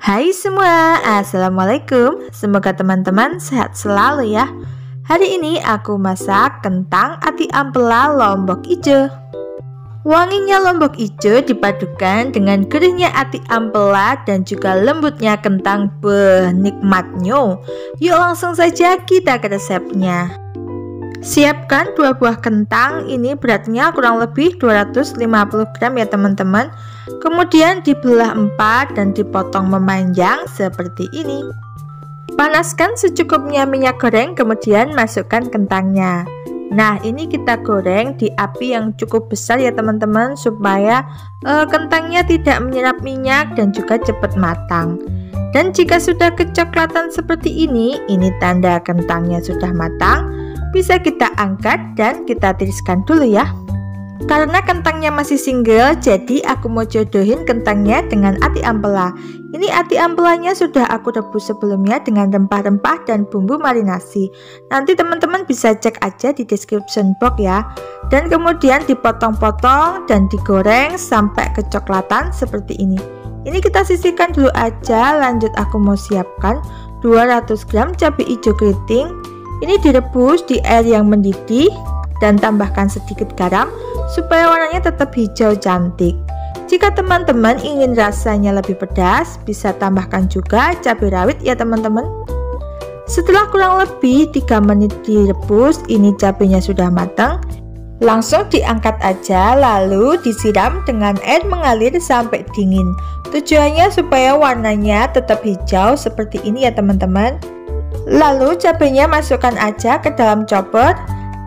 Hai semua, Assalamualaikum. Semoga teman-teman sehat selalu ya. Hari ini aku masak kentang ati ampela lombok ijo. Wanginya lombok ijo dipadukan dengan gurihnya ati ampela dan juga lembutnya kentang, nikmatnya. Yuk langsung saja kita ke resepnya. Siapkan 2 buah kentang, ini beratnya kurang lebih 250 gram ya teman-teman. Kemudian dibelah 4 dan dipotong memanjang seperti ini. Panaskan secukupnya minyak goreng, kemudian masukkan kentangnya. Nah, ini kita goreng di api yang cukup besar ya teman-teman, supaya kentangnya tidak menyerap minyak dan juga cepat matang. Dan jika sudah kecoklatan seperti ini tanda kentangnya sudah matang. Bisa kita angkat dan kita tiriskan dulu ya. Karena kentangnya masih single, jadi aku mau jodohin kentangnya dengan ati ampela. Ini ati ampelanya sudah aku rebus sebelumnya dengan rempah-rempah dan bumbu marinasi. Nanti teman-teman bisa cek aja di description box ya. Dan kemudian dipotong-potong dan digoreng sampai kecoklatan seperti ini. Ini kita sisihkan dulu aja. Lanjut aku mau siapkan 200 gram cabai hijau keriting. Ini direbus di air yang mendidih dan tambahkan sedikit garam supaya warnanya tetap hijau cantik. Jika teman-teman ingin rasanya lebih pedas, bisa tambahkan juga cabai rawit ya teman-teman. Setelah kurang lebih 3 menit direbus, ini cabainya sudah matang. Langsung diangkat aja, lalu disiram dengan air mengalir sampai dingin. Tujuannya supaya warnanya tetap hijau seperti ini ya teman-teman. Lalu cabenya masukkan aja ke dalam chopper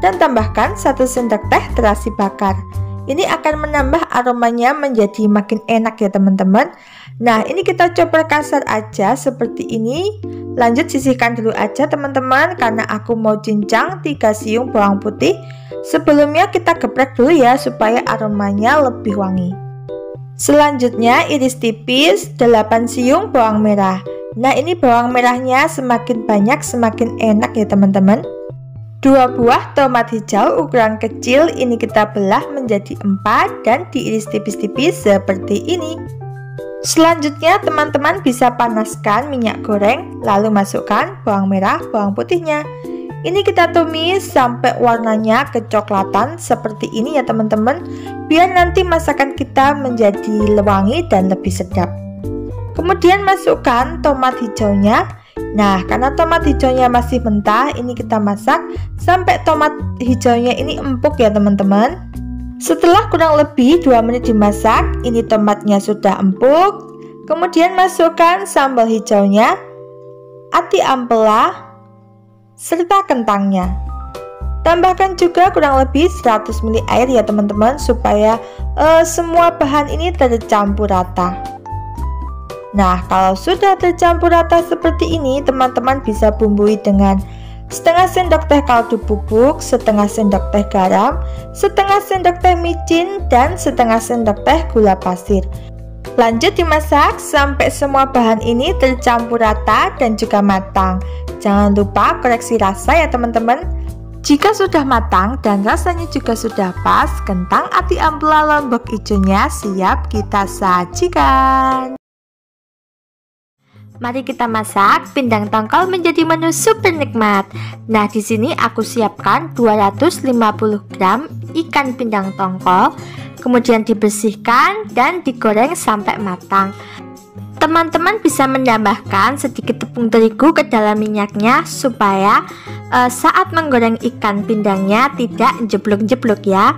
dan tambahkan 1 sendok teh terasi bakar. Ini akan menambah aromanya menjadi makin enak ya teman-teman. Nah, ini kita chopper kasar aja seperti ini. Lanjut sisihkan dulu aja teman-teman, karena aku mau cincang 3 siung bawang putih. Sebelumnya kita geprek dulu ya supaya aromanya lebih wangi. Selanjutnya iris tipis 8 siung bawang merah. Nah, ini bawang merahnya semakin banyak semakin enak ya teman-teman. 2 buah tomat hijau ukuran kecil, ini kita belah menjadi 4 dan diiris tipis-tipis seperti ini. Selanjutnya teman-teman bisa panaskan minyak goreng, lalu masukkan bawang merah, bawang putihnya. Ini kita tumis sampai warnanya kecoklatan seperti ini ya teman-teman, biar nanti masakan kita menjadi wangi dan lebih sedap. Kemudian masukkan tomat hijaunya. Nah, karena tomat hijaunya masih mentah, ini kita masak sampai tomat hijaunya ini empuk ya teman-teman. Setelah kurang lebih 2 menit dimasak, ini tomatnya sudah empuk. Kemudian masukkan sambal hijaunya, ati ampela, serta kentangnya. Tambahkan juga kurang lebih 100 ml air ya teman-teman, supaya semua bahan ini tercampur rata. Nah, kalau sudah tercampur rata seperti ini, teman-teman bisa bumbui dengan setengah sendok teh kaldu bubuk, setengah sendok teh garam, setengah sendok teh micin, dan setengah sendok teh gula pasir. Lanjut dimasak sampai semua bahan ini tercampur rata dan juga matang. Jangan lupa koreksi rasa ya teman-teman. Jika sudah matang dan rasanya juga sudah pas, kentang ati ampela lombok ijonya siap kita sajikan. Mari kita masak pindang tongkol menjadi menu super nikmat. Nah, di sini aku siapkan 250 gram ikan pindang tongkol, kemudian dibersihkan dan digoreng sampai matang. Teman-teman bisa menambahkan sedikit tepung terigu ke dalam minyaknya supaya saat menggoreng ikan pindangnya tidak jeblok-jeblok ya.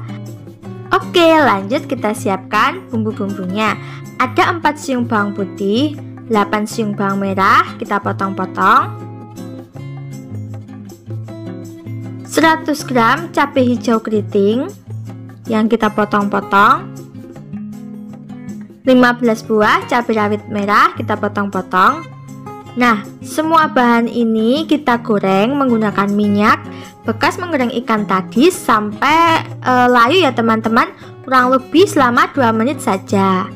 Oke, lanjut kita siapkan bumbu-bumbunya. Ada 4 siung bawang putih, 8 siung bawang merah, kita potong-potong. 100 gram cabai hijau keriting yang kita potong-potong. 15 buah cabai rawit merah, kita potong-potong. Nah, semua bahan ini kita goreng menggunakan minyak bekas menggoreng ikan tadi sampai layu ya teman-teman, kurang lebih selama 2 menit saja.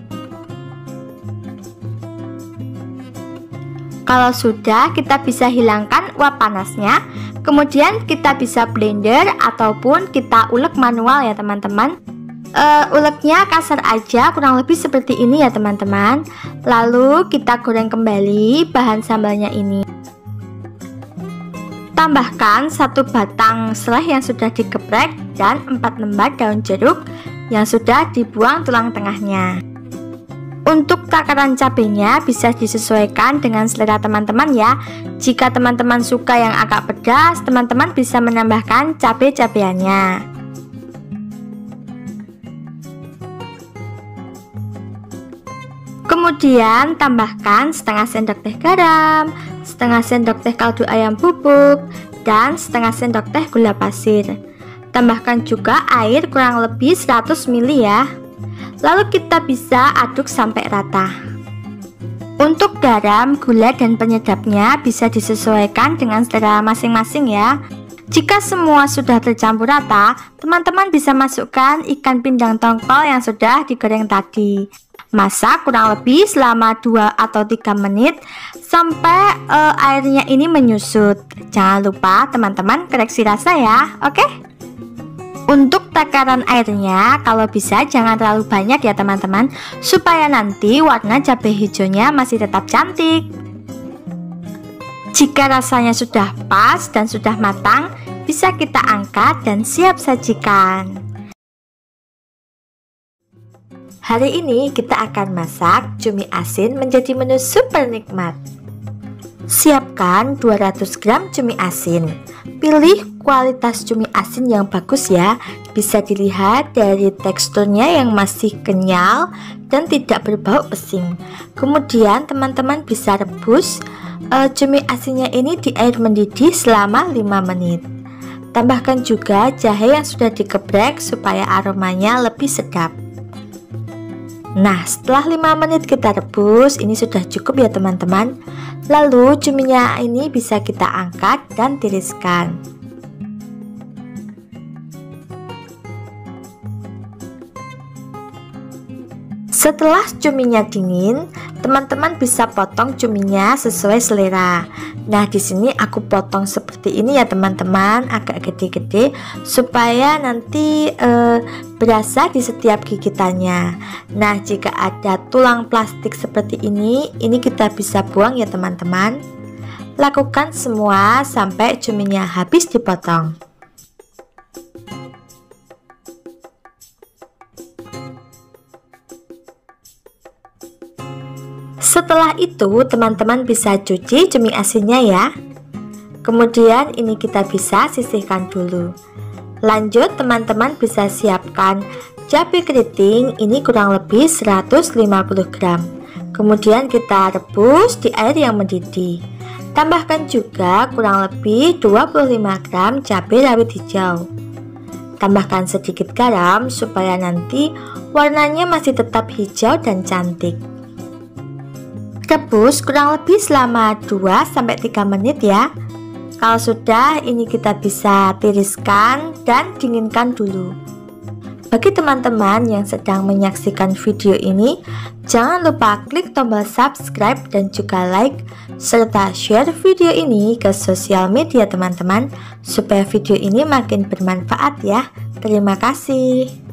Kalau sudah, kita bisa hilangkan uap panasnya. Kemudian kita bisa blender ataupun kita ulek manual ya teman-teman. Uleknya kasar aja, kurang lebih seperti ini ya teman-teman. Lalu kita goreng kembali bahan sambalnya ini. Tambahkan 1 batang serai yang sudah digeprek dan 4 lembar daun jeruk yang sudah dibuang tulang tengahnya. Untuk takaran cabenya bisa disesuaikan dengan selera teman-teman ya. Jika teman-teman suka yang agak pedas, teman-teman bisa menambahkan cabai-cabeannya. Kemudian tambahkan setengah sendok teh garam, setengah sendok teh kaldu ayam bubuk, dan setengah sendok teh gula pasir. Tambahkan juga air kurang lebih 100 ml ya. Lalu kita bisa aduk sampai rata. Untuk garam, gula, dan penyedapnya bisa disesuaikan dengan selera masing-masing ya. Jika semua sudah tercampur rata, teman-teman bisa masukkan ikan pindang tongkol yang sudah digoreng tadi. Masak kurang lebih selama 2 atau 3 menit sampai airnya ini menyusut. Jangan lupa teman-teman koreksi rasa ya, oke? Untuk takaran airnya, kalau bisa jangan terlalu banyak ya teman-teman, supaya nanti warna cabai hijaunya masih tetap cantik. Jika rasanya sudah pas dan sudah matang, bisa kita angkat dan siap sajikan. Hari ini kita akan masak cumi asin menjadi menu super nikmat. Siapkan 200 gram cumi asin. Pilih kualitas cumi asin yang bagus ya. Bisa dilihat dari teksturnya yang masih kenyal dan tidak berbau pesing. Kemudian teman-teman bisa rebus cumi asinnya ini di air mendidih selama 5 menit. Tambahkan juga jahe yang sudah digeprek supaya aromanya lebih sedap. Nah, setelah 5 menit kita rebus, ini sudah cukup ya teman-teman. Lalu cuminya ini bisa kita angkat dan tiriskan. Setelah cuminya dingin, teman-teman bisa potong cuminya sesuai selera. Nah, di sini aku potong seperti ini ya teman-teman, agak gede-gede supaya nanti berasa di setiap gigitannya. Nah, jika ada tulang plastik seperti ini kita bisa buang ya teman-teman. Lakukan semua sampai cuminya habis dipotong. Setelah itu teman-teman bisa cuci cumi asinnya ya. Kemudian ini kita bisa sisihkan dulu. Lanjut teman-teman bisa siapkan cabai keriting, ini kurang lebih 150 gram. Kemudian kita rebus di air yang mendidih. Tambahkan juga kurang lebih 25 gram cabai rawit hijau. Tambahkan sedikit garam supaya nanti warnanya masih tetap hijau dan cantik. Rebus kurang lebih selama 2-3 menit ya. Kalau sudah, ini kita bisa tiriskan dan dinginkan dulu. Bagi teman-teman yang sedang menyaksikan video ini, jangan lupa klik tombol subscribe dan juga like, serta share video ini ke sosial media teman-teman, supaya video ini makin bermanfaat ya. Terima kasih.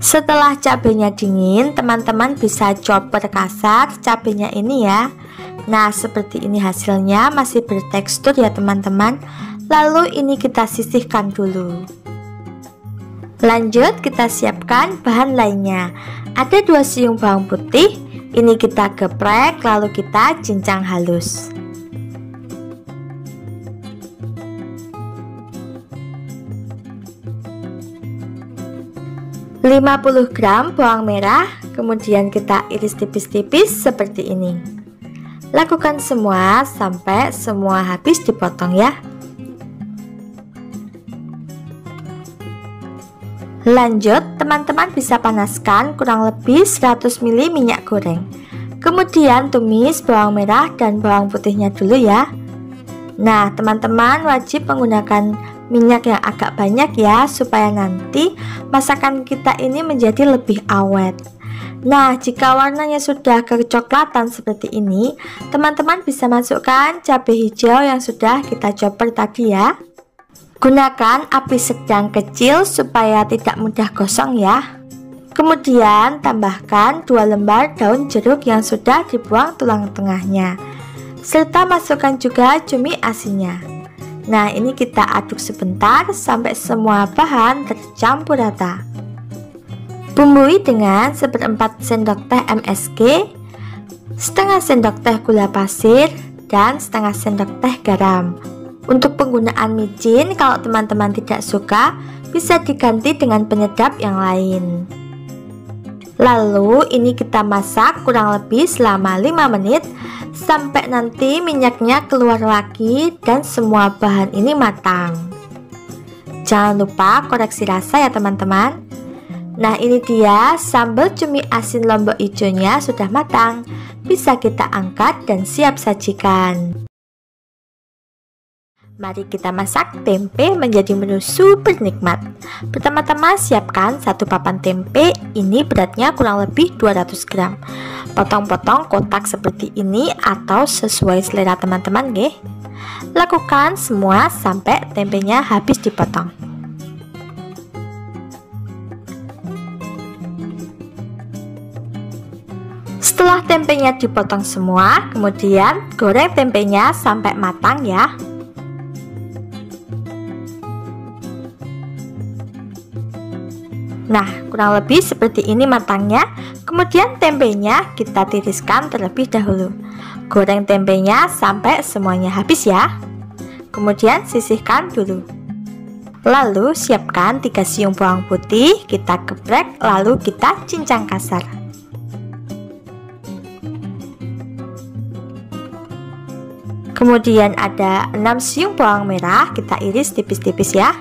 Setelah cabenya dingin, teman-teman bisa chopper kasar cabenya ini ya. Nah, seperti ini hasilnya, masih bertekstur ya teman-teman. Lalu ini kita sisihkan dulu. Lanjut kita siapkan bahan lainnya. Ada 2 siung bawang putih, ini kita geprek lalu kita cincang halus. 50 gram bawang merah, kemudian kita iris tipis-tipis seperti ini. Lakukan semua sampai semua habis dipotong ya. Lanjut, teman-teman bisa panaskan kurang lebih 100 ml minyak goreng. Kemudian tumis bawang merah dan bawang putihnya dulu ya. Nah, teman-teman wajib menggunakan minyak yang agak banyak ya, supaya nanti masakan kita ini menjadi lebih awet. Nah, jika warnanya sudah kecoklatan seperti ini, teman-teman bisa masukkan cabai hijau yang sudah kita chopper tadi ya. Gunakan api sedang kecil supaya tidak mudah gosong ya. Kemudian tambahkan 2 lembar daun jeruk yang sudah dibuang tulang tengahnya, serta masukkan juga cumi asinnya. Nah, ini kita aduk sebentar sampai semua bahan tercampur rata. Bumbui dengan 1/4 sendok teh MSG, setengah sendok teh gula pasir, dan setengah sendok teh garam. Untuk penggunaan micin, kalau teman-teman tidak suka, bisa diganti dengan penyedap yang lain. Lalu ini kita masak kurang lebih selama 5 menit sampai nanti minyaknya keluar lagi dan semua bahan ini matang. Jangan lupa koreksi rasa ya teman-teman. Nah, ini dia sambal cumi asin lombok hijaunya sudah matang. Bisa kita angkat dan siap sajikan. Mari kita masak tempe menjadi menu super nikmat. Pertama-tama siapkan 1 papan tempe, ini beratnya kurang lebih 200 gram. Potong-potong kotak seperti ini atau sesuai selera teman-teman nggih. Lakukan semua sampai tempenya habis dipotong. Setelah tempenya dipotong semua, kemudian goreng tempenya sampai matang ya. Nah, kurang lebih seperti ini matangnya. Kemudian tempenya kita tiriskan terlebih dahulu. Goreng tempenya sampai semuanya habis ya. Kemudian sisihkan dulu. Lalu siapkan 3 siung bawang putih, kita geprek lalu kita cincang kasar. Kemudian ada 6 siung bawang merah, kita iris tipis-tipis ya.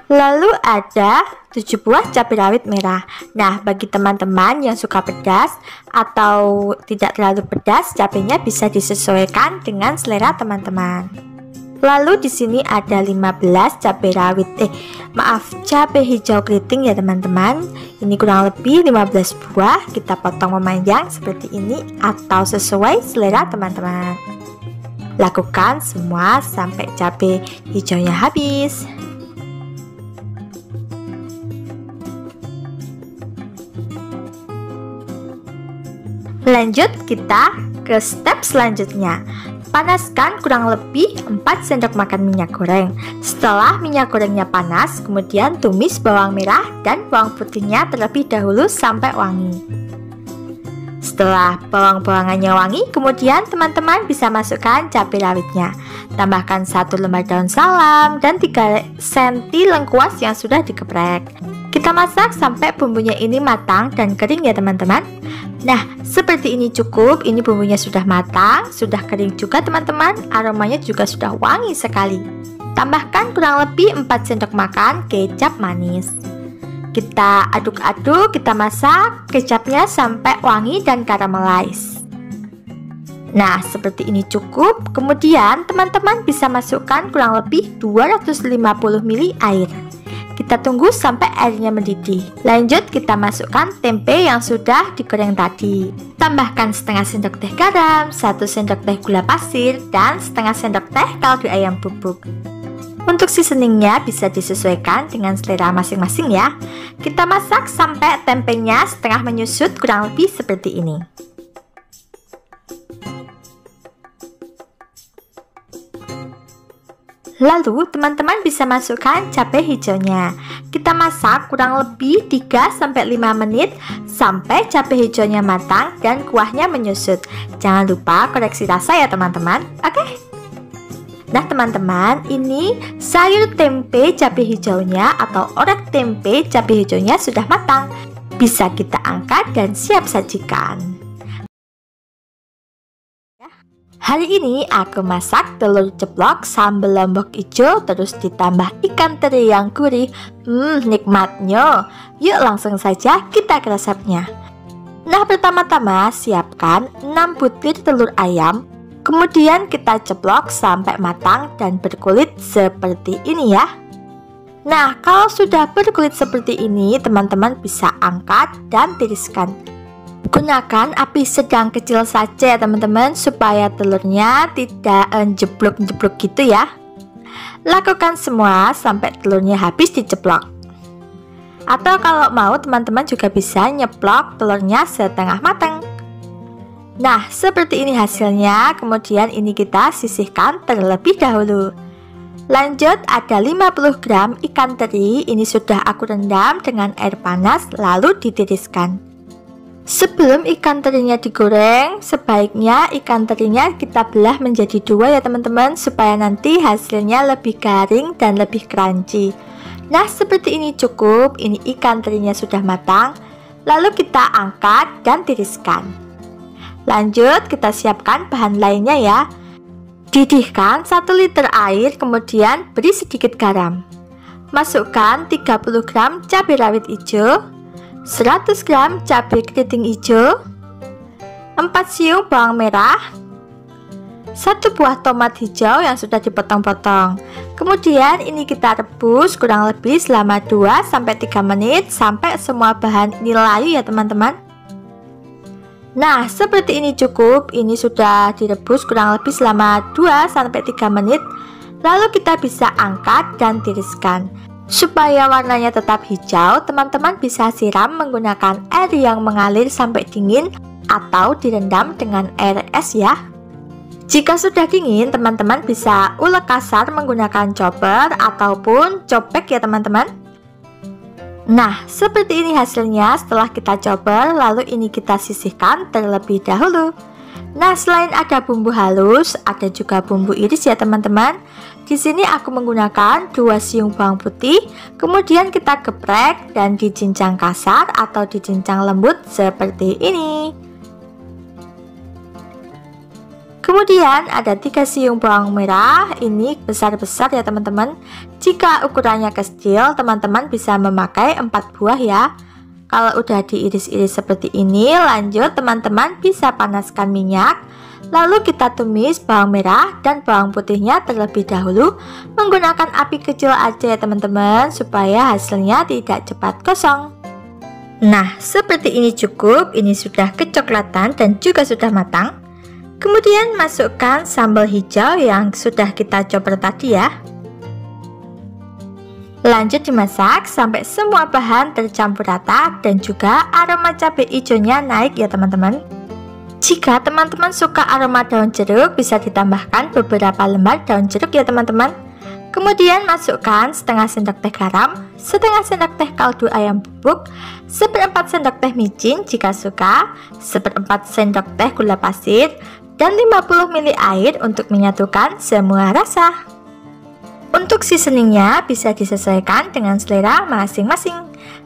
Lalu ada 7 buah cabai rawit merah. Nah, bagi teman-teman yang suka pedas atau tidak terlalu pedas, cabainya bisa disesuaikan dengan selera teman-teman. Lalu di sini ada 15 cabai rawit cabai hijau keriting ya teman-teman. Ini kurang lebih 15 buah, kita potong memanjang seperti ini atau sesuai selera teman-teman. Lakukan semua sampai cabai hijaunya habis. Lanjut kita ke step selanjutnya. Panaskan kurang lebih 4 sendok makan minyak goreng. Setelah minyak gorengnya panas, kemudian tumis bawang merah dan bawang putihnya terlebih dahulu sampai wangi. Setelah bawang-bawangannya wangi, kemudian teman-teman bisa masukkan cabai rawitnya. Tambahkan 1 lembar daun salam dan 3 senti lengkuas yang sudah digeprek. Kita masak sampai bumbunya ini matang dan kering ya teman-teman. Nah, seperti ini cukup. Ini bumbunya sudah matang, sudah kering juga teman-teman. Aromanya juga sudah wangi sekali. Tambahkan kurang lebih 4 sendok makan kecap manis. Kita aduk-aduk, kita masak kecapnya sampai wangi dan karamelize. Nah, seperti ini cukup. Kemudian teman-teman bisa masukkan kurang lebih 250 ml air. Kita tunggu sampai airnya mendidih. Lanjut kita masukkan tempe yang sudah digoreng tadi. Tambahkan setengah sendok teh garam, 1 sendok teh gula pasir, dan setengah sendok teh kaldu ayam bubuk. Untuk seasoningnya bisa disesuaikan dengan selera masing-masing ya. Kita masak sampai tempenya setengah menyusut kurang lebih seperti ini. Lalu teman-teman bisa masukkan cabai hijaunya. Kita masak kurang lebih 3-5 menit sampai cabai hijaunya matang dan kuahnya menyusut. Jangan lupa koreksi rasa ya teman-teman. Oke. Nah teman-teman, ini sayur tempe cabai hijaunya atau orek tempe cabai hijaunya sudah matang. Bisa kita angkat dan siap sajikan. Hari ini aku masak telur ceplok sambal lombok hijau terus ditambah ikan teri yang gurih. Nikmatnya. Yuk langsung saja kita ke resepnya. Nah, pertama-tama siapkan 6 butir telur ayam. Kemudian kita ceplok sampai matang dan berkulit seperti ini ya. Nah, kalau sudah berkulit seperti ini, teman-teman bisa angkat dan tiriskan. Gunakan api sedang kecil saja ya teman-teman, supaya telurnya tidak jeblok-jeblok gitu ya. Lakukan semua sampai telurnya habis diceplok. Atau kalau mau teman-teman juga bisa nyeplok telurnya setengah matang. Nah, seperti ini hasilnya. Kemudian ini kita sisihkan terlebih dahulu. Lanjut, ada 50 gram ikan teri. Ini sudah aku rendam dengan air panas lalu ditiriskan. Sebelum ikan terinya digoreng, sebaiknya ikan terinya kita belah menjadi dua ya teman-teman, supaya nanti hasilnya lebih garing dan lebih crunchy. Nah, seperti ini cukup. Ini ikan terinya sudah matang. Lalu kita angkat dan tiriskan. Lanjut, kita siapkan bahan lainnya ya. Didihkan 1 liter air, kemudian beri sedikit garam. Masukkan 30 gram cabai rawit hijau, 100 gram cabai keriting hijau, 4 siung bawang merah, 1 buah tomat hijau yang sudah dipotong-potong. Kemudian ini kita rebus kurang lebih selama 2-3 menit sampai semua bahan ini layu ya teman-teman. Nah, seperti ini cukup. Ini sudah direbus kurang lebih selama 2-3 menit. Lalu kita bisa angkat dan tiriskan. Supaya warnanya tetap hijau, teman-teman bisa siram menggunakan air yang mengalir sampai dingin atau direndam dengan air es ya. Jika sudah dingin, teman-teman bisa ulek kasar menggunakan chopper ataupun copek ya teman-teman. Nah, seperti ini hasilnya setelah kita chopper, lalu ini kita sisihkan terlebih dahulu. Nah, selain ada bumbu halus, ada juga bumbu iris ya teman-teman. Di sini aku menggunakan 2 siung bawang putih, kemudian kita geprek dan dicincang kasar atau dicincang lembut seperti ini. Kemudian ada 3 siung bawang merah, ini besar-besar ya teman-teman. Jika ukurannya kecil, teman-teman bisa memakai 4 buah ya. Kalau udah diiris-iris seperti ini, lanjut teman-teman bisa panaskan minyak. Lalu kita tumis bawang merah dan bawang putihnya terlebih dahulu. Menggunakan api kecil aja ya teman-teman, supaya hasilnya tidak cepat gosong. Nah, seperti ini cukup. Ini sudah kecoklatan dan juga sudah matang. Kemudian masukkan sambal hijau yang sudah kita chopper tadi ya. Lanjut dimasak sampai semua bahan tercampur rata dan juga aroma cabai hijaunya naik ya teman-teman. Jika teman-teman suka aroma daun jeruk, bisa ditambahkan beberapa lembar daun jeruk ya teman-teman. Kemudian masukkan setengah sendok teh garam, setengah sendok teh kaldu ayam bubuk, 1/4 sendok teh micin jika suka, 1/4 sendok teh gula pasir, dan 50 ml air untuk menyatukan semua rasa. Untuk seasoningnya bisa disesuaikan dengan selera masing-masing.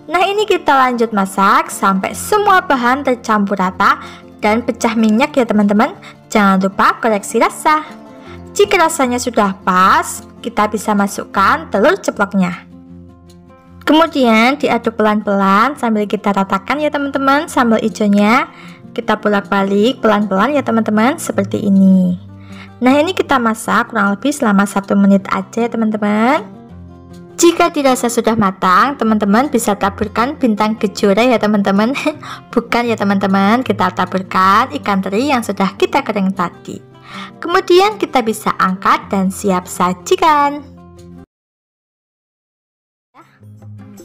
Nah, ini kita lanjut masak sampai semua bahan tercampur rata dan pecah minyak ya teman-teman. Jangan lupa koreksi rasa. Jika rasanya sudah pas, kita bisa masukkan telur ceploknya. Kemudian diaduk pelan-pelan sambil kita ratakan ya teman-teman sambal hijaunya. Kita bolak-balik pelan-pelan ya teman-teman, seperti ini. Nah, ini kita masak kurang lebih selama 1 menit aja ya teman-teman. Jika dirasa sudah matang, teman-teman bisa taburkan bintang kejora ya teman-teman. Bukan ya teman-teman, kita taburkan ikan teri yang sudah kita kering tadi. Kemudian kita bisa angkat dan siap sajikan.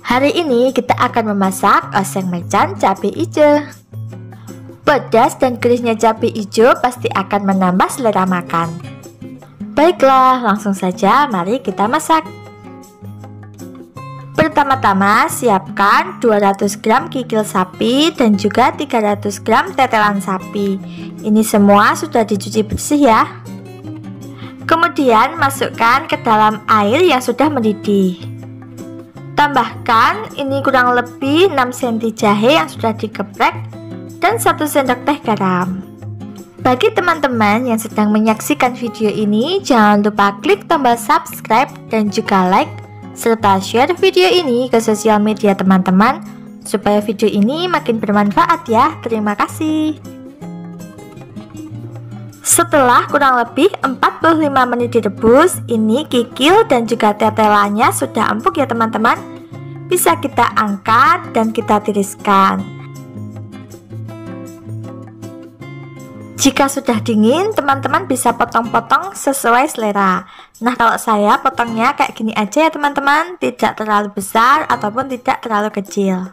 Hari ini kita akan memasak oseng mercon cabai hijau. Pedas dan gurihnya cabai hijau pasti akan menambah selera makan. Baiklah, langsung saja mari kita masak. Pertama-tama siapkan 200 gram kikil sapi dan juga 300 gram tetelan sapi. Ini semua sudah dicuci bersih ya. Kemudian masukkan ke dalam air yang sudah mendidih. Tambahkan ini kurang lebih 6 cm jahe yang sudah digeprek dan 1 sendok teh garam. Bagi teman-teman yang sedang menyaksikan video ini, jangan lupa klik tombol subscribe dan juga like, serta share video ini ke sosial media teman-teman, supaya video ini makin bermanfaat ya. Terima kasih. Setelah kurang lebih 45 menit direbus, ini kikil dan juga tetelannya sudah empuk ya teman-teman. Bisa kita angkat dan kita tiriskan. Jika sudah dingin, teman-teman bisa potong-potong sesuai selera. Nah, kalau saya potongnya kayak gini aja ya teman-teman, tidak terlalu besar ataupun tidak terlalu kecil.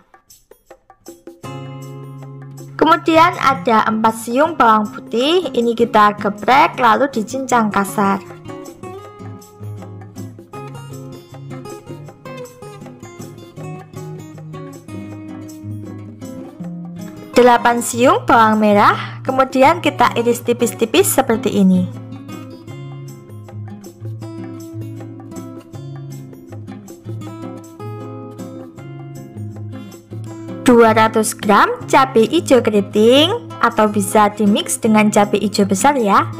Kemudian ada 4 siung bawang putih, ini kita geprek lalu dicincang kasar. Delapan siung bawang merah, kemudian kita iris tipis-tipis seperti ini. 200 gram cabai hijau keriting atau bisa dimix dengan cabai hijau besar ya.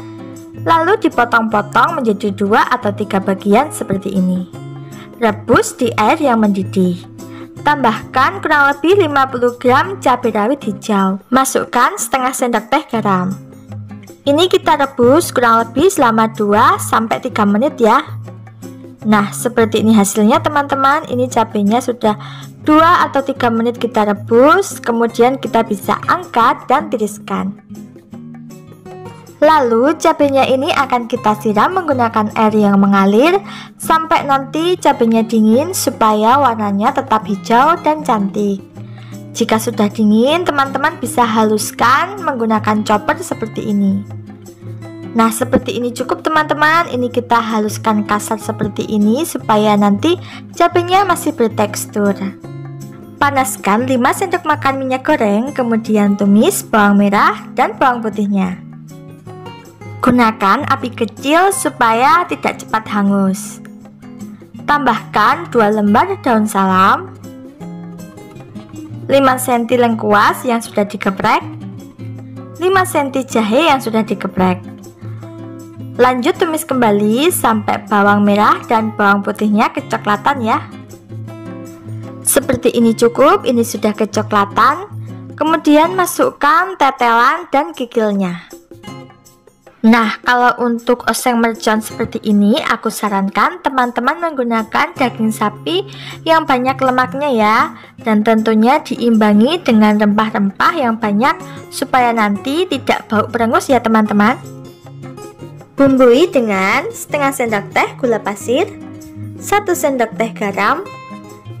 Lalu dipotong-potong menjadi 2 atau 3 bagian seperti ini. Rebus di air yang mendidih. Tambahkan kurang lebih 50 gram cabai rawit hijau. Masukkan setengah sendok teh garam. Ini kita rebus kurang lebih selama 2-3 menit ya. Nah, seperti ini hasilnya teman-teman. Ini cabenya sudah 2 atau 3 menit kita rebus. Kemudian kita bisa angkat dan tiriskan. Lalu cabenya ini akan kita siram menggunakan air yang mengalir sampai nanti cabenya dingin supaya warnanya tetap hijau dan cantik. Jika sudah dingin, teman-teman bisa haluskan menggunakan chopper seperti ini. Nah, seperti ini cukup teman-teman. Ini kita haluskan kasar seperti ini supaya nanti cabenya masih bertekstur. Panaskan 5 sendok makan minyak goreng, kemudian tumis bawang merah dan bawang putihnya. Gunakan api kecil supaya tidak cepat hangus. Tambahkan 2 lembar daun salam, 5 cm lengkuas yang sudah digeprek, 5 cm jahe yang sudah digeprek. Lanjut tumis kembali sampai bawang merah dan bawang putihnya kecoklatan ya. Seperti ini cukup, ini sudah kecoklatan. Kemudian masukkan tetelan dan kikilnya. Nah, kalau untuk oseng mercon seperti ini, aku sarankan teman-teman menggunakan daging sapi yang banyak lemaknya ya. Dan tentunya diimbangi dengan rempah-rempah yang banyak supaya nanti tidak bau berengus ya teman-teman. Bumbui dengan setengah sendok teh gula pasir, 1 sendok teh garam,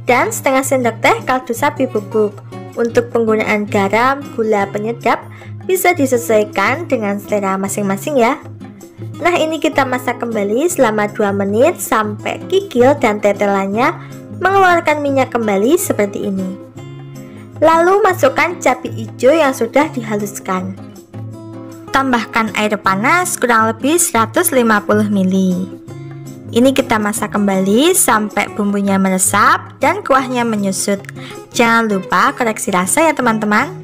dan setengah sendok teh kaldu sapi bubuk. Untuk penggunaan garam, gula penyedap bisa disesuaikan dengan selera masing-masing ya. Nah, ini kita masak kembali selama 2 menit sampai kikil dan tetelannya mengeluarkan minyak kembali seperti ini. Lalu masukkan cabai hijau yang sudah dihaluskan. Tambahkan air panas kurang lebih 150 ml. Ini kita masak kembali sampai bumbunya meresap dan kuahnya menyusut. Jangan lupa koreksi rasa ya teman-teman.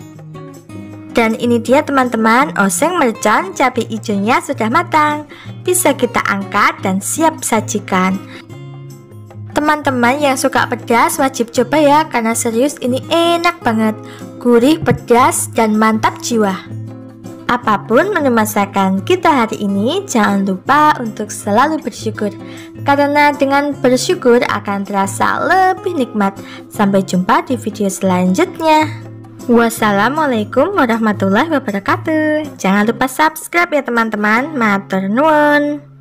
Dan ini dia teman-teman, oseng mercon cabai hijaunya sudah matang. Bisa kita angkat dan siap sajikan. Teman-teman yang suka pedas wajib coba ya, karena serius ini enak banget. Gurih, pedas, dan mantap jiwa. Apapun menu masakan kita hari ini, jangan lupa untuk selalu bersyukur. Karena dengan bersyukur akan terasa lebih nikmat. Sampai jumpa di video selanjutnya. Wassalamualaikum warahmatullahi wabarakatuh. Jangan lupa subscribe ya teman-teman. Matur nuwun.